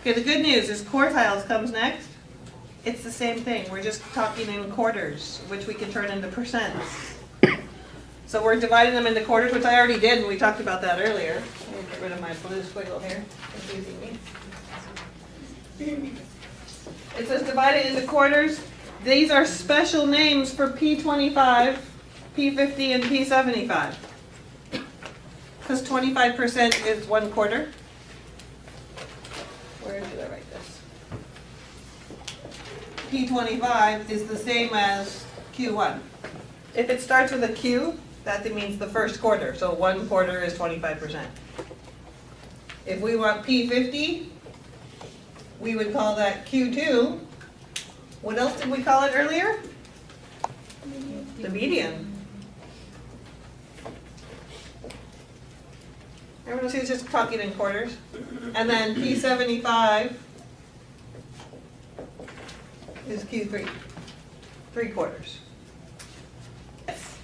Okay, the good news is quartiles comes next. It's the same thing. We're just talking in quarters, which we can turn into percents. So we're dividing them into quarters, which I already did, and we talked about that earlier. Let me get rid of my blue squiggle here. Confusing me. It says divide it into quarters. These are special names for P25, P50, and P75. Because 25% is 1/4. Where did I write this? P25 is the same as Q1. If it starts with a Q, that means the first quarter. So 1/4 is 25%. If we want P50, we would call that Q2. What else did we call it earlier? The median. Everyone see it's just talking in quarters. And then P75 is Q3. 3/4. Yes.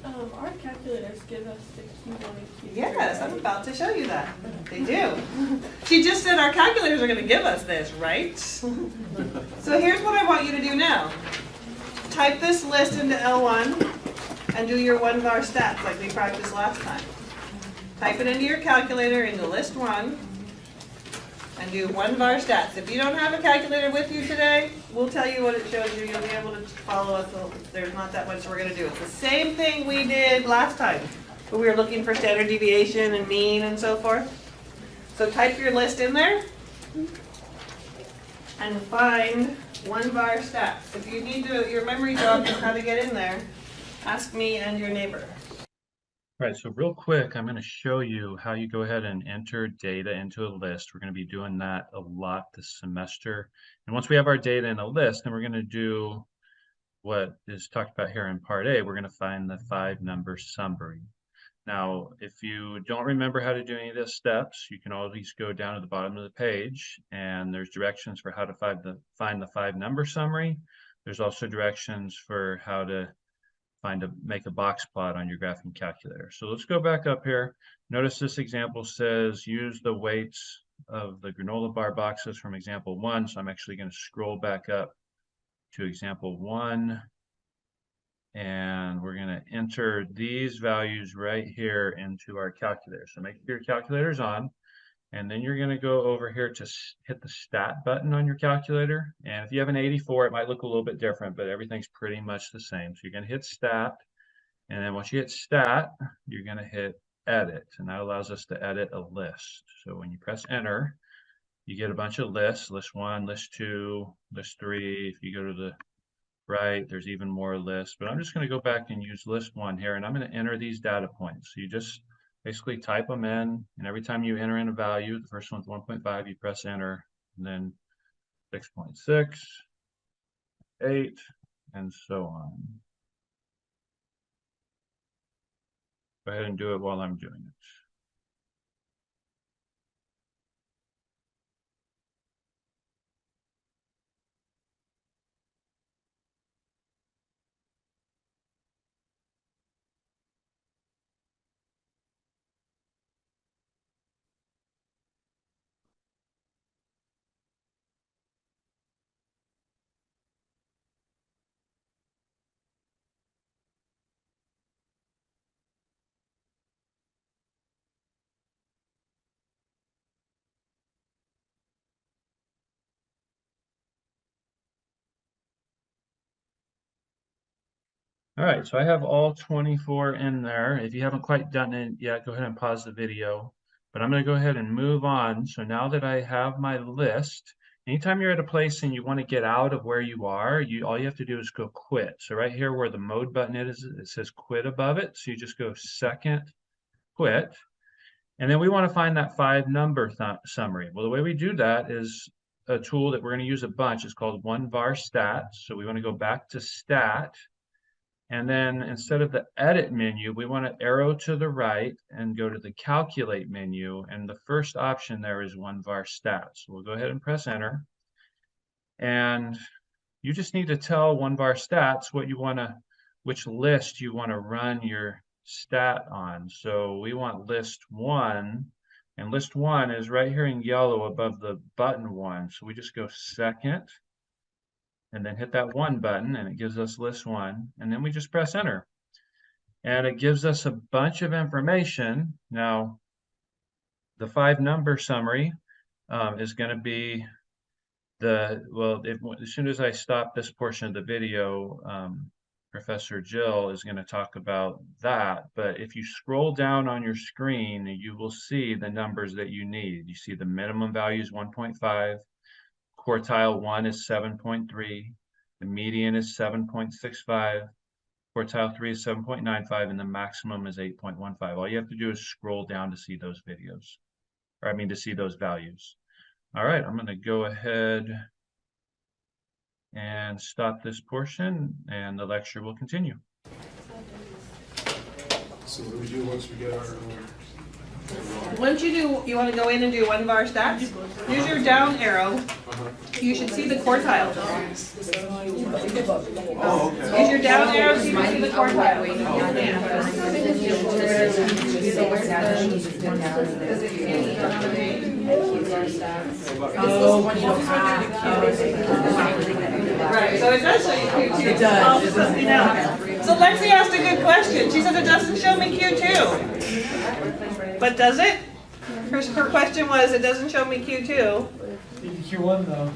Our calculators give us the Q1 and Q3. Yes, I'm about to show you that. They do. She just said our calculators are going to give us this, right? So here's what I want you to do now. Type this list into L1 and do your 1-var stats like we practiced last time. Type it into your calculator into list 1 and do 1-var stats. If you don't have a calculator with you today, we'll tell you what it shows you. You'll be able to follow us. There's not that much we're going to do. It's the same thing we did last time, but we were looking for standard deviation and mean and so forth. So type your list in there and find 1-var stats. If you need to, your memory jog is how to get in there, ask me and your neighbor. All right, so real quick, I'm going to show you how you go ahead and enter data into a list. We're going to be doing that a lot this semester. And once we have our data in a list, then we're going to do what is talked about here in part A. We're going to find the 5-number summary. Now, if you don't remember how to do any of these steps, you can always go down to the bottom of the page, and there's directions for how to find the 5-number summary. There's also directions for how to make a box plot on your graphing calculator. So let's go back up here. Notice this example says use the weights of the granola bar boxes from example 1. So I'm actually going to scroll back up to example 1. And we're going to enter these values right here into our calculator. So make sure your calculator's on. And then you're going to go over here to hit the stat button on your calculator. And if you have an 84, it might look a little bit different, but everything's pretty much the same. So you're going to hit stat. And then once you hit stat, you're going to hit edit. And that allows us to edit a list. So when you press enter, you get a bunch of lists, list 1, list 2, list 3. If you go to the right, there's even more lists. But I'm just going to go back and use list 1 here. And I'm going to enter these data points. So you just basically type them in, and every time you enter in a value, the first one's 1.5, you press enter, and then 6.6, 8, and so on. Go ahead and do it while I'm doing it. All right, so I have all 24 in there. If you haven't quite done it yet, go ahead and pause the video. But I'm going to go ahead and move on. So now that I have my list, anytime you're at a place and you want to get out of where you are, all you have to do is go quit. So right here where the mode button is, it says quit above it. So you just go second quit. And then we want to find that 5-number summary. Well, the way we do that is a tool that we're going to use a bunch. It's called 1-var stats. So we want to go back to stat. And then instead of the edit menu, we want to arrow to the right and go to the calculate menu. And the first option there is 1-var stats. So we'll go ahead and press enter. And you just need to tell 1-var stats which list you want to run your stat on. So we want list 1 And list 1 is right here in yellow above the button 1. So we just go second and then hit that 1 button and it gives us list 1. And then we just press enter. And it gives us a bunch of information. Now, the 5-number summary is going to be as soon as I stop this portion of the video, Professor Jill is going to talk about that. But if you scroll down on your screen, you will see the numbers that you need. You see the minimum value is 1.5, quartile 1 is 7.3, the median is 7.65, quartile 3 is 7.95, and the maximum is 8.15. All you have to do is scroll down to see those videos, or I mean to see those values. All right, I'm going to go ahead and stop this portion, and the lecture will continue. So what do we do once we get our... Once you do, you want to go in and do 1 bar stats. Use your down arrow. You should see the quartiles. Oh, okay. Use your down arrow so you can see the quartiles. Right, so it does show you Q2. It does. So Lexi asked a good question. She said it doesn't show me Q2. But does it? Her question was, it doesn't show me Q2. Q1 though.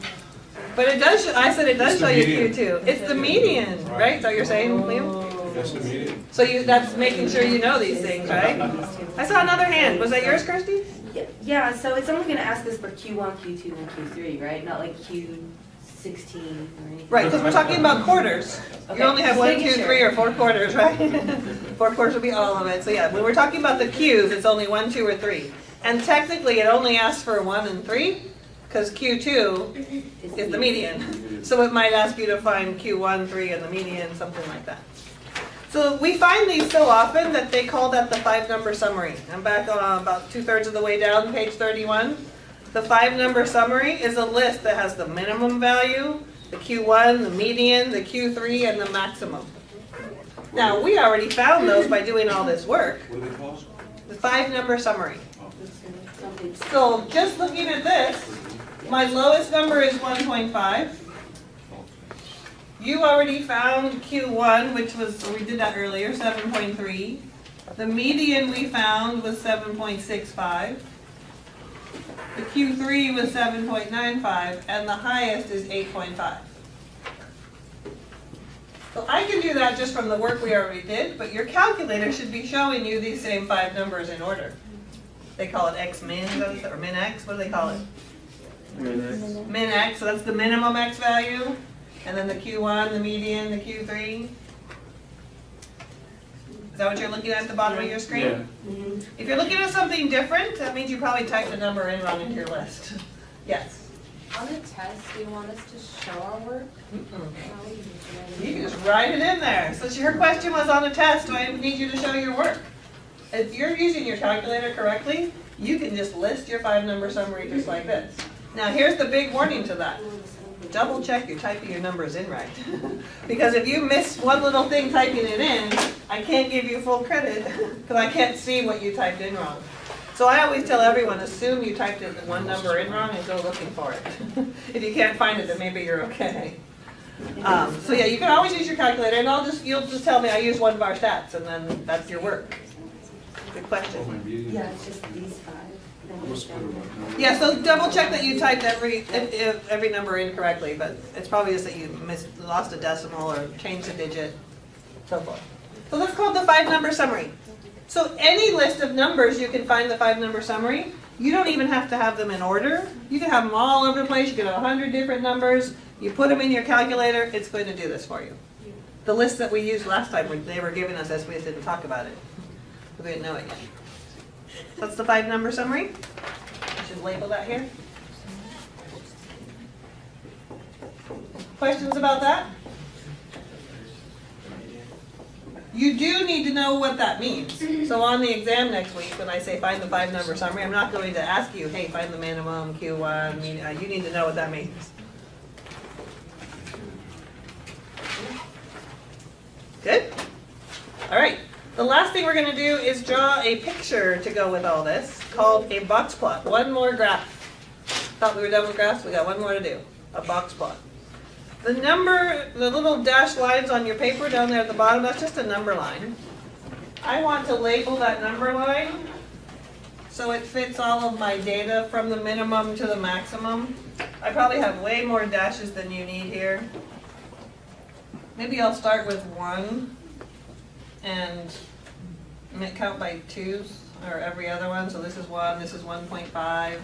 But it does, I said it does It's show the you median. Q2. It's the median, right? Is that what you're saying, Liam? That's the median. So that's making sure you know these things, right? I saw another hand. Was that yours, Kirsty? Yeah, so it's only going to ask us for Q1, Q2, and Q3, right? Not like Q16 or anything. Right, because we're talking about quarters. You Okay, only have just 1, making 2, sure. 3, or 4 quarters, right? 4 quarters would be all of it. So yeah, when we're talking about the Qs, it's only 1, 2, or 3. And technically, it only asks for 1 and 3, because Q2 is the median. So it might ask you to find Q1, 3, and the median, something like that. So we find these so often that they call that the 5-number summary. I'm back on about 2/3 of the way down, page 31. The 5-number summary is a list that has the minimum value, the Q1, the median, the Q3, and the maximum. Now, we already found those by doing all this work. What are they called? The 5-number summary. So just looking at this, my lowest number is 1.5. You already found Q1, which was, we did that earlier, 7.3. The median we found was 7.65. The Q3 was 7.95, and the highest is 8.5. So I can do that just from the work we already did, but your calculator should be showing you these same 5 numbers in order. They call it X min, or min X, what do they call it? Min X, so that's the minimum X value. And then the Q1, the median, the Q3. Is that what you're looking at the bottom of your screen? Yeah. If you're looking at something different, that means you probably typed the number in wrong into your list. Yes? On a test, do you want us to show our work? You can just write it in there. So her question was on a test, do I need you to show your work? If you're using your calculator correctly, you can just list your 5-number summary just like this. Now here's the big warning to that. Double check you're typing your numbers in right. Because if you miss one little thing typing it in, I can't give you full credit because I can't see what you typed in wrong. So I always tell everyone, assume you typed in one number in wrong and go looking for it. If you can't find it, then maybe you're okay. So yeah, you can always use your calculator, and you'll just tell me I use 1 bar stats, and then that's your work. Good Oh, question. my median. Yeah, it's just these 5. I must put it right now. Yeah, so double check that you typed every number in correctly, but it's probably just that you lost a decimal or changed a digit, so forth. So that's called the 5-number summary. So any list of numbers, you can find the 5-number summary. You don't even have to have them in order. You can have them all over the place. You can have 100 different numbers. You put them in your calculator, it's going to do this for you. The list that we used last time, they were giving us as we just didn't talk about it. We didn't know it yet. That's the 5-number summary. I should label that here. Questions about that? You do need to know what that means. So on the exam next week, when I say find the 5-number summary, I'm not going to ask you, hey, find the minimum, Q1, you need to know what that means. Good? All right. The last thing we're gonna do is draw a picture to go with all this, called a box plot. One more graph. Thought we were done with graphs, we got one more to do, a box plot. The number, the little dashed lines on your paper down there at the bottom, that's just a number line. I want to label that number line so it fits all of my data from the minimum to the maximum. I probably have way more dashes than you need here. Maybe I'll start with 1 and count by 2s, or every other one. So this is 1, this is 1.5.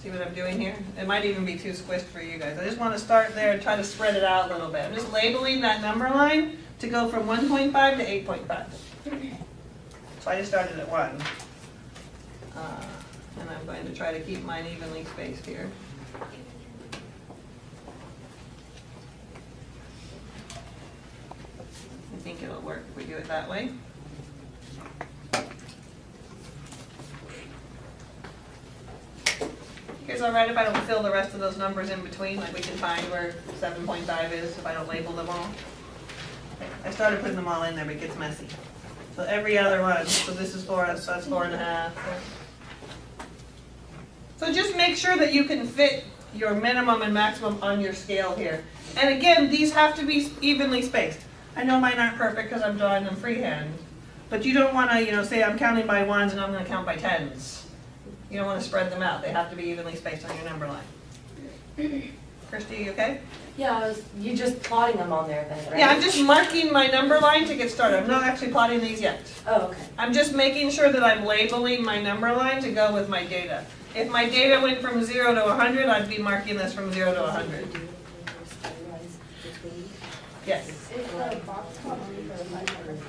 See what I'm doing here? It might even be too squished for you guys. I just want to start there and try to spread it out a little bit. I'm just labeling that number line to go from 1.5 to 8.5. So I just started at 1. And I'm going to try to keep mine evenly spaced here. I think it'll work if we do it that way. You guys all right if I don't fill the rest of those numbers in between? Like we can find where 7.5 is if I don't label them all? Okay. I started putting them all in there, but it gets messy. So every other one, so this is 4, so that's 4.5. So just make sure that you can fit your minimum and maximum on your scale here. And again, these have to be evenly spaced. I know mine aren't perfect because I'm drawing them freehand, but you don't want to, say I'm counting by 1s and I'm going to count by 10s. You don't want to spread them out. They have to be evenly spaced on your number line. Christy, you okay? Yeah, you're just plotting them on there then, right? Yeah, I'm just marking my number line to get started. I'm not actually plotting these yet. Oh, okay. I'm just making sure that I'm labeling my number line to go with my data. If my data went from 0 to 100, I'd be marking this from 0 to 100. Yes. Is the box plot only for the 5 numbers?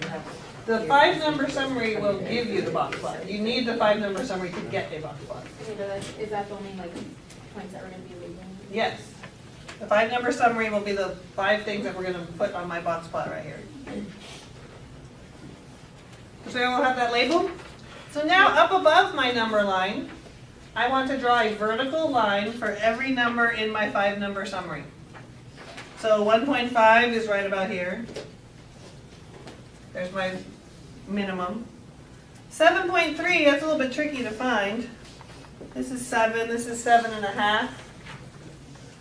The 5-number summary will give you the box plot. You need the 5-number summary to get a box plot. Okay, but is that the only points that we're gonna be labeling? Yes. The 5-number summary will be the 5 things that we're going to put on my box plot right here. So I will have that labeled. So now up above my number line, I want to draw a vertical line for every number in my 5-number summary. So 1.5 is right about here. There's my minimum. 7.3, that's a little bit tricky to find. This is 7, this is 7.5.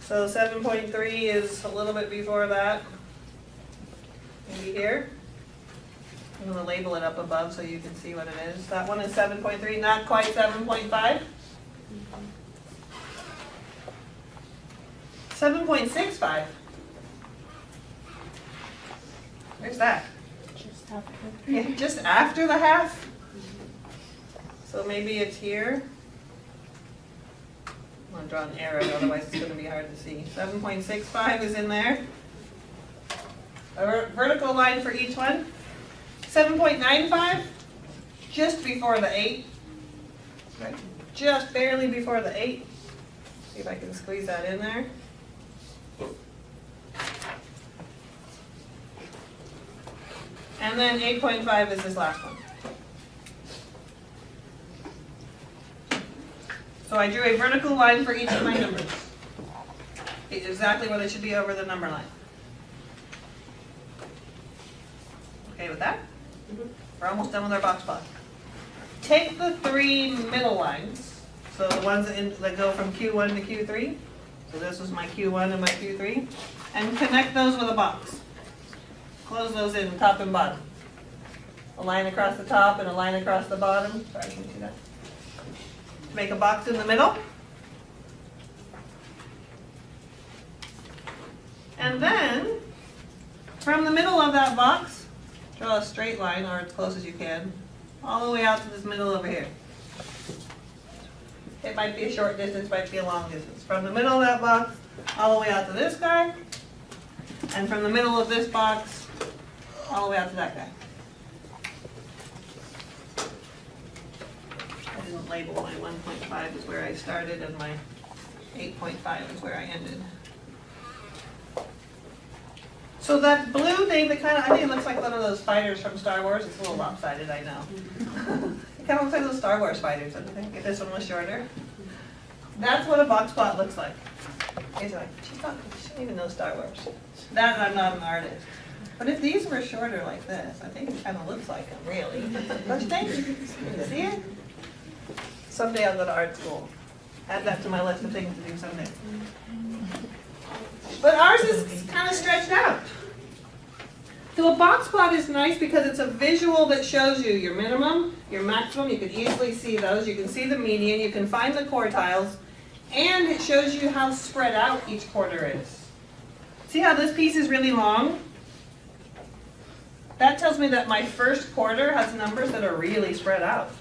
So 7.3 is a little bit before that. Maybe here. I'm going to label it up above so you can see what it is. That one is 7.3, not quite 7.5. 7.65. Where's that? Just after. Yeah, just after the half. So maybe it's here. I'm going to draw an arrow, otherwise it's going to be hard to see. 7.65 is in there. A vertical line for each one. 7.95, just before the 8. Right, just barely before the 8. See if I can squeeze that in there. And then 8.5 is this last one. So I drew a vertical line for each of my numbers. Exactly where they should be over the number line. Okay with that? We're almost done with our box plot. Take the 3 middle lines, so the ones that go from Q1 to Q3, so this was my Q1 and my Q3, and connect those with a box. Close those in top and bottom. A line across the top and a line across the bottom. Sorry, can you see that? Make a box in the middle. And then, from the middle of that box, draw a straight line, or as close as you can, all the way out to this middle over here. It might be a short distance, might be a long distance. From the middle of that box, all the way out to this guy, and from the middle of this box, all the way out to that guy. I didn't label my 1.5 is where I started, and my 8.5 is where I ended. So that blue thing, that I think it looks like one of those fighters from Star Wars. It's a little lopsided, I know. It kind of looks like those Star Wars fighters, don't you think? If this one was shorter. That's what a box plot looks like. It's like, she doesn't even know Star Wars. That I'm not an artist. But if these were shorter like this, I think it kind of looks like them, really. Don't you think? You see it? Someday I'll go to art school. Add that to my list of things to do someday. But ours is kind of stretched out. So a box plot is nice because it's a visual that shows you your minimum, your maximum. You can easily see those. You can see the median. You can find the quartiles. And it shows you how spread out each quarter is. See how this piece is really long? That tells me that my first quarter has numbers that are really spread out.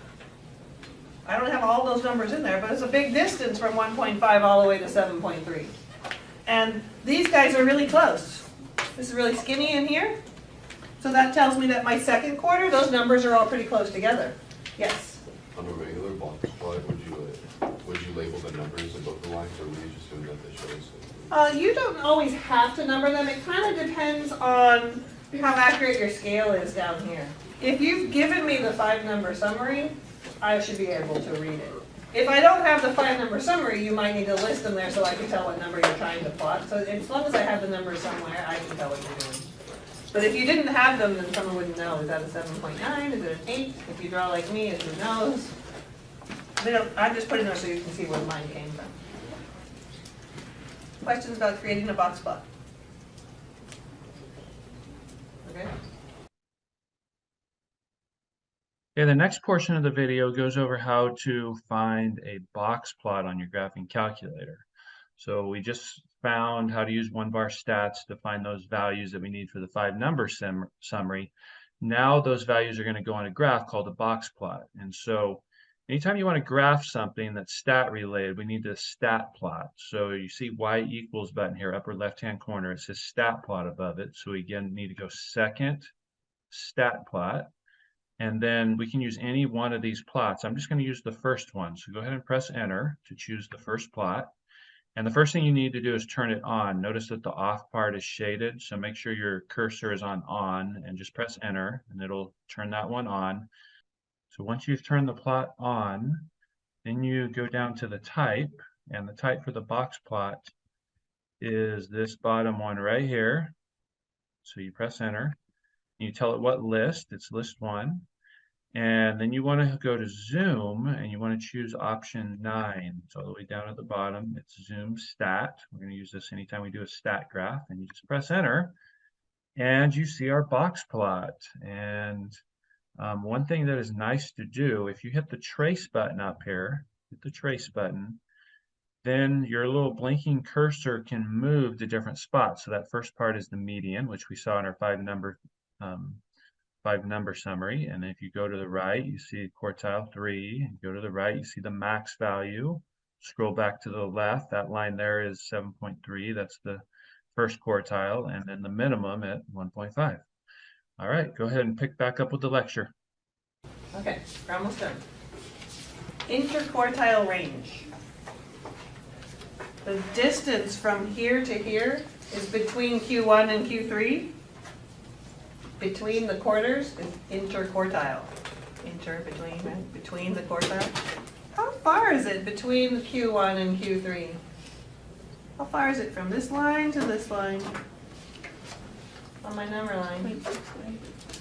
I don't have all those numbers in there, but it's a big distance from 1.5 all the way to 7.3. And these guys are really close. This is really skinny in here. So that tells me that my second quarter, those numbers are all pretty close together. Yes? On a regular box plot, would you label the numbers above the lines, or would you just do that that shows? You don't always have to number them. It kind of depends on how accurate your scale is down here. If you've given me the 5-number summary, I should be able to read it. If I don't have the 5-number summary, you might need to list them there so I can tell what number you're trying to plot. So as long as I have the numbers somewhere, I can tell what you're doing. But if you didn't have them, then someone wouldn't know. Is that a 7.9? Is it an 8? If you draw like me, who knows? I just put it in there so you can see where mine came from. Questions about creating a box plot? Okay. Okay, the next portion of the video goes over how to find a box plot on your graphing calculator. So we just found how to use one-bar stats to find those values that we need for the 5-number summary. Now those values are going to go on a graph called a box plot. And so anytime you want to graph something that's stat related, we need the stat plot. So you see y equals button here, upper left-hand corner. It says stat plot above it. So we again need to go second stat plot. And then we can use any one of these plots. I'm just going to use the first one. So go ahead and press enter to choose the first plot. And the first thing you need to do is turn it on. Notice that the off part is shaded. So make sure your cursor is on and just press enter and it'll turn that one on. So once you've turned the plot on, then you go down to the type, and the type for the box plot is this bottom one right here. So you press enter. You tell it what list, it's list 1. And then you want to go to zoom and you want to choose option 9. It's all the way down at the bottom. It's zoom stat. We're going to use this anytime we do a stat graph, and you just press enter and you see our box plot. And one thing that is nice to do, if you hit the trace button up here, hit the trace button, then your little blinking cursor can move to different spots. So that first part is the median, which we saw in our 5-number summary. And if you go to the right, you see quartile 3. You go to the right, you see the max value. Scroll back to the left, that line there is 7.3. That's the first quartile, and then the minimum at 1.5. All right, go ahead and pick back up with the lecture. Okay, we're almost done. Interquartile range. The distance from here to here is between Q1 and Q3. Between the quarters is interquartile. Between the quartile. How far is it between Q1 and Q3? How far is it from this line to this line? On my number line.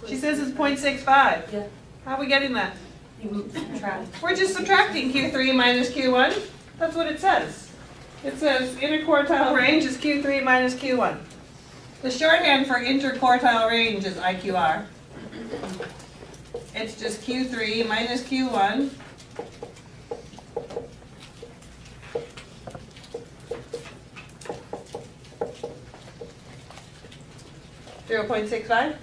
She says it's 0.65. Yeah. How are we getting that? You subtract. We're just subtracting Q3 minus Q1. That's what it says. It says interquartile range is Q3 minus Q1. The shorthand for interquartile range is IQR. It's just Q3 minus Q1. .65.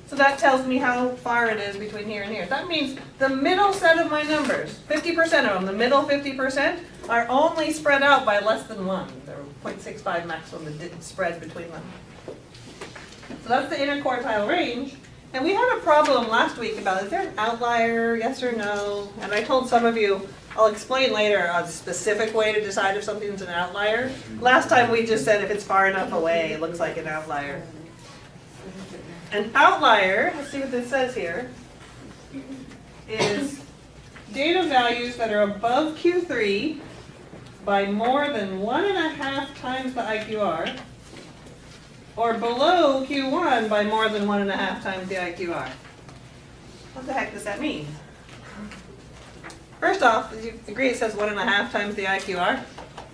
So that tells me how far it is between here and here. That means the middle set of my numbers, 50% of them, the middle 50%, are only spread out by less than 1. They're 0.65 maximum spread between them. So that's the interquartile range. And we had a problem last week about, is there an outlier, yes or no? And I told some of you, I'll explain later a specific way to decide if something's an outlier. Last time we just said if it's far enough away, it looks like an outlier. An outlier, let's see what this says here, is data values that are above Q3 by more than 1.5 times the IQR, or below Q1 by more than 1.5 times the IQR. What the heck does that mean? First off, did you agree it says 1.5 times the IQR?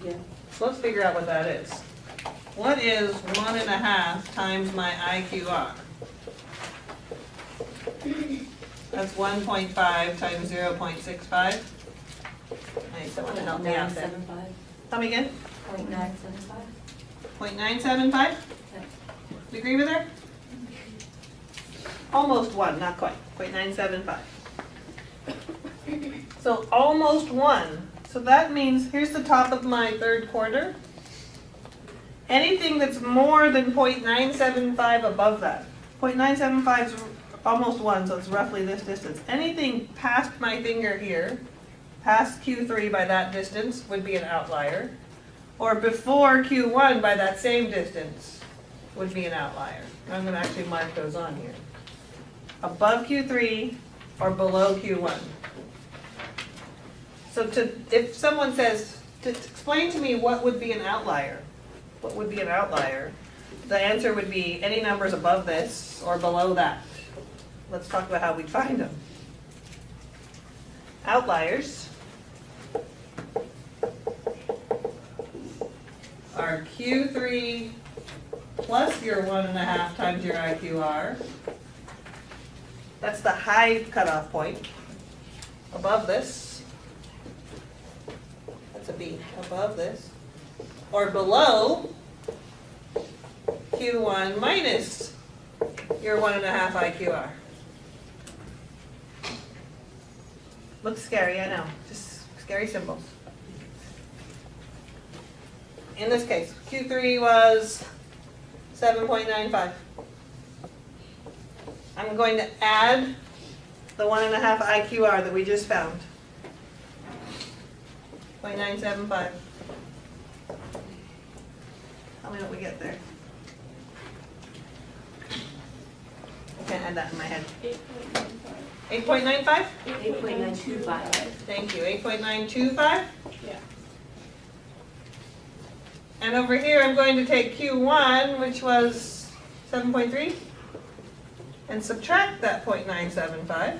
Yeah. So let's figure out what that is. What is 1.5 times my IQR? That's 1.5 times 0.65. I need someone to help me out there. 975. Tell me again. 0.975. 0.975? Yeah. You agree with her? Almost 1, not quite. 0.975. So almost 1. So that means, here's the top of my third quarter. Anything that's more than 0.975 above that. 0.975 is almost 1, so it's roughly this distance. Anything past my finger here, past Q3 by that distance, would be an outlier. Or before Q1 by that same distance would be an outlier. I'm going to actually mark those on here. Above Q3 or below Q1. So if someone says, to explain to me what would be an outlier, what would be an outlier, the answer would be any numbers above this or below that. Let's talk about how we'd find them. Outliers are Q3 plus your 1.5 times your IQR. That's the high cutoff point. Above this, that's a B, above this. Or below Q1 minus your 1.5 IQR. Looks scary, I know, just scary symbols. In this case, Q3 was 7.95. I'm going to add the 1.5 IQR that we just found. 0.975. Tell me what we get there. I can't add that in my head. 8.95? 8.925. Thank you, 8.925? Yeah. And over here, I'm going to take Q1, which was 7.3, and subtract that 0.975. 6.325.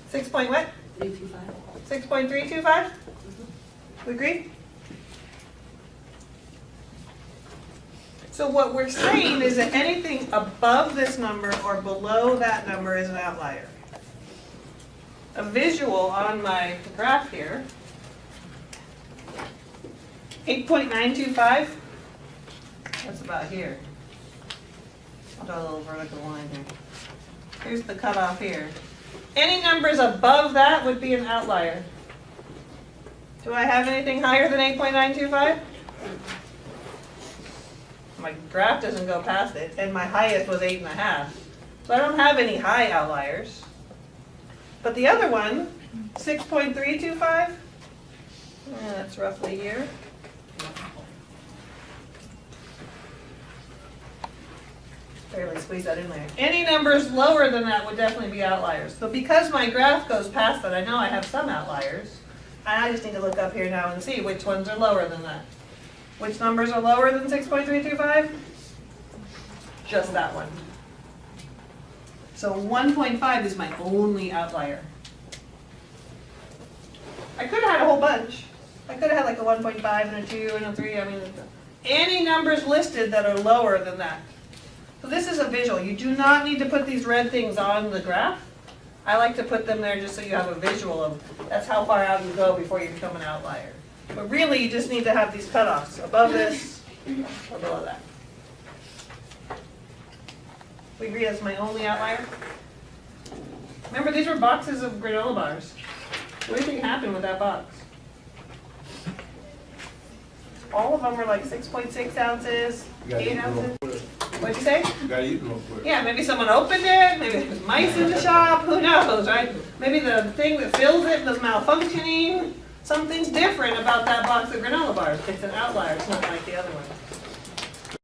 6 point what? 325. 6.325? We agree? So what we're saying is that anything above this number or below that number is an outlier. A visual on my graph here, 8.925, that's about here. I'll draw a little vertical line here. Here's the cutoff here. Any numbers above that would be an outlier. Do I have anything higher than 8.925? My graph doesn't go past it, and my highest was 8.5. So I don't have any high outliers. But the other one, 6.325, that's roughly here. Barely squeeze that in there. Any numbers lower than that would definitely be outliers. So because my graph goes past that, I know I have some outliers. I just need to look up here now and see which ones are lower than that. Which numbers are lower than 6.325? Just that one. So 1.5 is my only outlier. I could have had a whole bunch. I could have had like a 1.5 and a 2 and a 3. I mean, any numbers listed that are lower than that. So this is a visual. You do not need to put these red things on the graph. I like to put them there just so you have a visual of that's how far out you go before you become an outlier. But really, you just need to have these cutoffs above this or below that. We agree that's my only outlier? Remember, these were boxes of granola bars. What do you think happened with that box? All of them were like 6.6 ounces, You gotta 8 eat real ounces. quick. What'd you say? You gotta eat real quick. Yeah, maybe someone opened it, maybe there was mice in the shop, who knows, right? Maybe the thing that fills it was malfunctioning. Something's different about that box of granola bars. It's an outlier, it's not like the other ones.